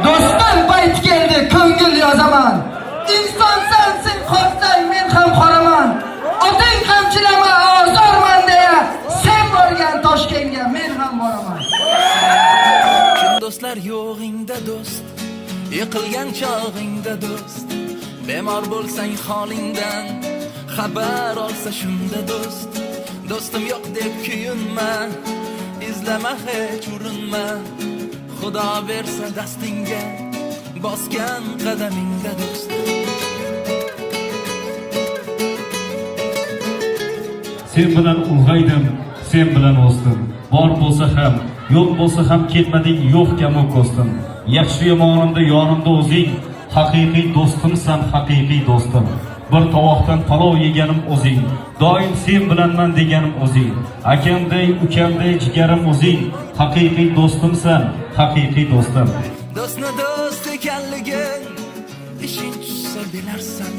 Do'stim payti keldi, ko'ngil yozaman. Inson sensin, qo'rsang men ham qoraman. Otang qamchilama, ozorman deya, sen borgan Toshkentga men ham boraman. Kim do'stlar yo'g'ingda do'st, yiqilgan chog'ingda do'st, bemor bo'lsang holingdan xabar olsa shunda do'st. Do'stim yo'q deb kuyinma, izlama hech urinma. Xudo bersa dastingga, bosgan qadamingda do'st. Sen bilan ulg'aydim, sen bilan o'sdim. Bor bo'lsa ham, yo'q bo'lsa ham ketmading, yo'q kamu ko'stim. Yaxshi yomonimda yonimda o'zing, haqiqiy do'stimsan, haqiqiy do'stim. Bir tovoqdan palov yeganim o'zing, doim sen bilanman deganim o'zing. Akamday, ukamday jigarim o'zing, haqiqiy do'stimsan, haqiqiy do'stim. Do'stni do'st ekanligin ishing tushsa bilarsan.